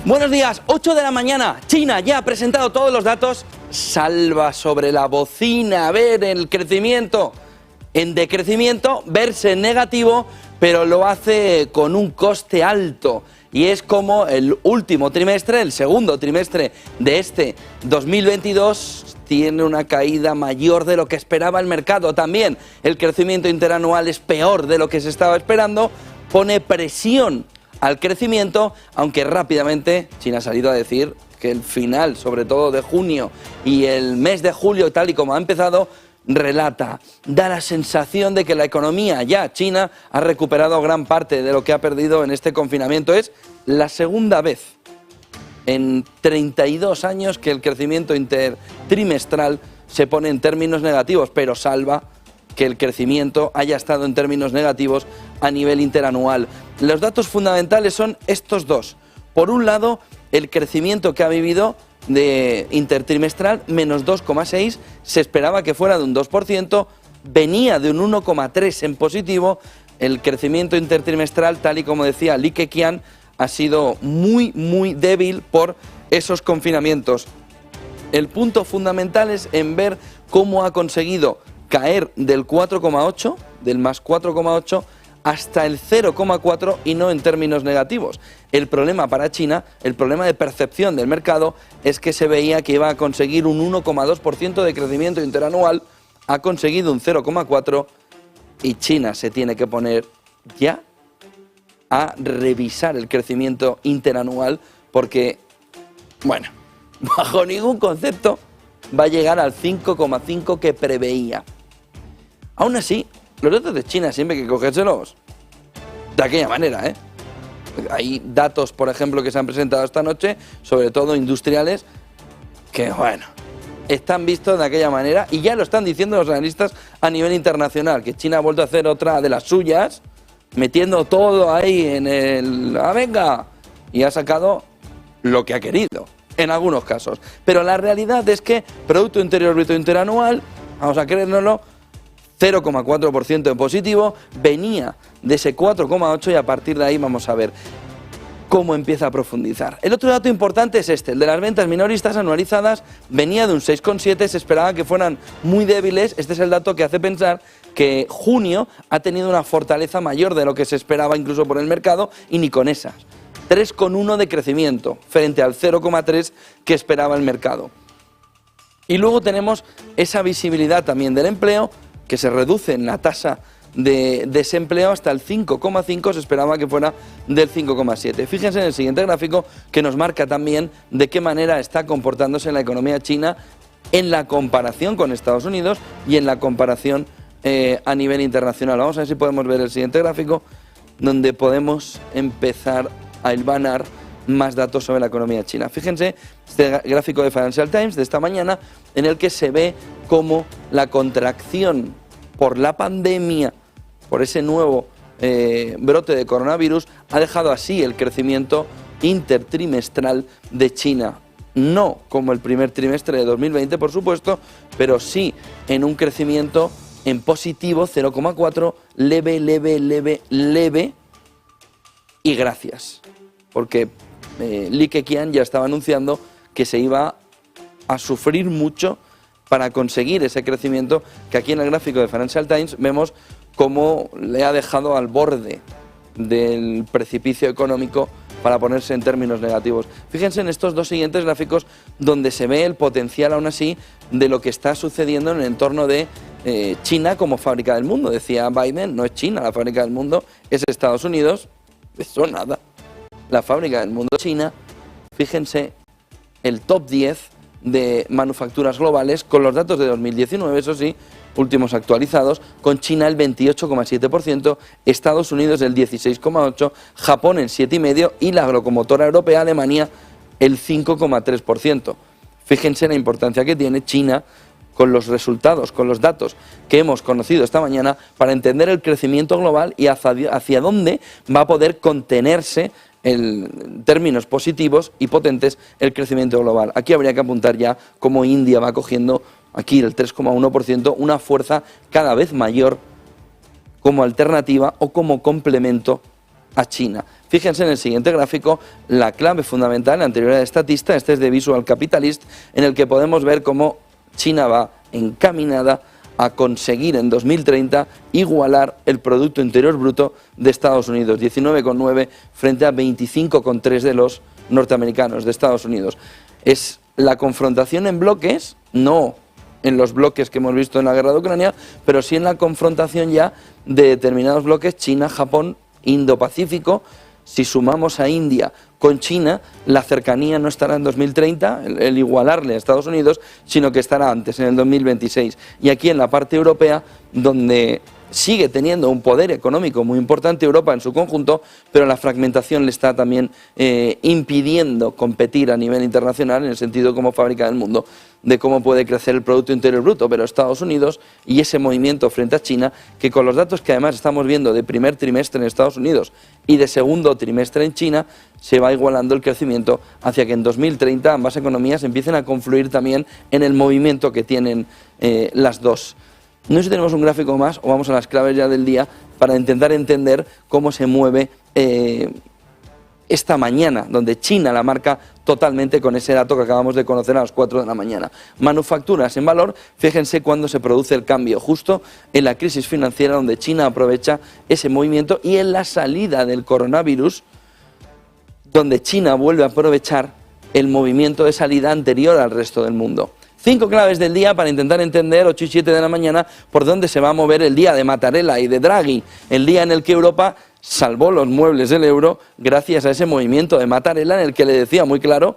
Buenos días, 8 de la mañana, China ya ha presentado todos los datos, salva sobre la bocina, ver el crecimiento en decrecimiento, verse en negativo, pero lo hace con un coste alto. Y es como el último trimestre, el segundo trimestre de este 2022, tiene una caída mayor de lo que esperaba el mercado. También el crecimiento interanual es peor de lo que se estaba esperando, pone presión al crecimiento, aunque rápidamente China ha salido a decir que el final, sobre todo de junio y el mes de julio, tal y como ha empezado, da la sensación de que la economía ya china ha recuperado gran parte de lo que ha perdido en este confinamiento. Es la segunda vez en 32 años que el crecimiento intertrimestral se pone en términos negativos, pero salva que el crecimiento haya estado en términos negativos a nivel interanual. Los datos fundamentales son estos dos. Por un lado, el crecimiento que ha vivido de intertrimestral, menos 2,6, se esperaba que fuera de un 2%, venía de un 1,3 en positivo. El crecimiento intertrimestral, tal y como decía Li Keqiang, ha sido muy débil por esos confinamientos. El punto fundamental es en ver cómo ha conseguido caer del 4,8, del más 4,8, hasta el 0,4 y no en términos negativos. El problema para China, el problema de percepción del mercado, es que se veía que iba a conseguir un 1,2% de crecimiento interanual, ha conseguido un 0,4 y China se tiene que poner ya a revisar el crecimiento interanual porque, bueno, bajo ningún concepto va a llegar al 5,5 que preveía. Aún así, los datos de China siempre hay que cogérselos de aquella manera, ¿eh? Hay datos, por ejemplo, que se han presentado esta noche, sobre todo industriales, que, bueno, están vistos de aquella manera y ya lo están diciendo los analistas a nivel internacional, que China ha vuelto a hacer otra de las suyas, metiendo todo ahí en el ¡ah, venga! Y ha sacado lo que ha querido, en algunos casos. Pero la realidad es que Producto Interior Bruto Interanual, vamos a creérnoslo, 0,4% en positivo, venía de ese 4,8 y a partir de ahí vamos a ver cómo empieza a profundizar. El otro dato importante es este, el de las ventas minoristas anualizadas, venía de un 6,7, se esperaba que fueran muy débiles. Este es el dato que hace pensar que junio ha tenido una fortaleza mayor de lo que se esperaba incluso por el mercado y ni con esas. 3,1 de crecimiento frente al 0,3 que esperaba el mercado. Y luego tenemos esa visibilidad también del empleo, que se reduce en la tasa de desempleo hasta el 5,5, se esperaba que fuera del 5,7. Fíjense en el siguiente gráfico que nos marca también de qué manera está comportándose la economía china en la comparación con Estados Unidos y en la comparación a nivel internacional. Vamos a ver si podemos ver el siguiente gráfico, donde podemos empezar a hilvanar más datos sobre la economía china. Fíjense este gráfico de Financial Times de esta mañana, en el que se ve cómo la contracción por la pandemia, por ese nuevo brote de coronavirus, ha dejado así el crecimiento intertrimestral de China. No como el primer trimestre de 2020, por supuesto, pero sí en un crecimiento en positivo, 0,4, leve, y gracias, porque Li Keqiang ya estaba anunciando que se iba a sufrir mucho para conseguir ese crecimiento que aquí en el gráfico de Financial Times vemos cómo le ha dejado al borde del precipicio económico para ponerse en términos negativos. Fíjense en estos dos siguientes gráficos donde se ve el potencial aún así de lo que está sucediendo en el entorno de China como fábrica del mundo. Decía Biden, no es China la fábrica del mundo, es Estados Unidos. Eso nada. La fábrica del mundo China, fíjense el top 10 de manufacturas globales con los datos de 2019, eso sí, últimos actualizados, con China el 28,7%, Estados Unidos el 16,8%, Japón el 7,5% y la locomotora europea Alemania el 5,3%. Fíjense la importancia que tiene China con los resultados, con los datos que hemos conocido esta mañana para entender el crecimiento global y hacia dónde va a poder contenerse en términos positivos y potentes el crecimiento global. Aquí habría que apuntar ya cómo India va cogiendo aquí el 3,1%, una fuerza cada vez mayor como alternativa o como complemento a China. Fíjense en el siguiente gráfico la clave fundamental, la anterior de Statista, este es de Visual Capitalist, en el que podemos ver cómo China va encaminada a conseguir en 2030 igualar el Producto Interior Bruto de Estados Unidos, 19,9 frente a 25,3 de los norteamericanos, de Estados Unidos. Es la confrontación en bloques, no en los bloques que hemos visto en la guerra de Ucrania, pero sí en la confrontación ya de determinados bloques, China, Japón, Indo-Pacífico. Si sumamos a India con China, la cercanía no estará en 2030, el igualarle a Estados Unidos, sino que estará antes, en el 2026. Y aquí en la parte europea, donde sigue teniendo un poder económico muy importante Europa en su conjunto, pero la fragmentación le está también impidiendo competir a nivel internacional en el sentido de cómo fábrica del mundo, de cómo puede crecer el Producto Interior Bruto, pero Estados Unidos y ese movimiento frente a China, que con los datos que además estamos viendo de primer trimestre en Estados Unidos y de segundo trimestre en China, se va igualando el crecimiento hacia que en 2030 ambas economías empiecen a confluir también en el movimiento que tienen las dos. No sé si tenemos un gráfico más o vamos a las claves ya del día para intentar entender cómo se mueve esta mañana, donde China la marca totalmente con ese dato que acabamos de conocer a las 4 de la mañana. Manufacturas en valor, fíjense cuándo se produce el cambio, justo en la crisis financiera donde China aprovecha ese movimiento y en la salida del coronavirus, donde China vuelve a aprovechar el movimiento de salida anterior al resto del mundo. 5 claves del día para intentar entender, 8 y 7 de la mañana, por dónde se va a mover el día de Mattarella y de Draghi, el día en el que Europa salvó los muebles del euro gracias a ese movimiento de Mattarella en el que le decía muy claro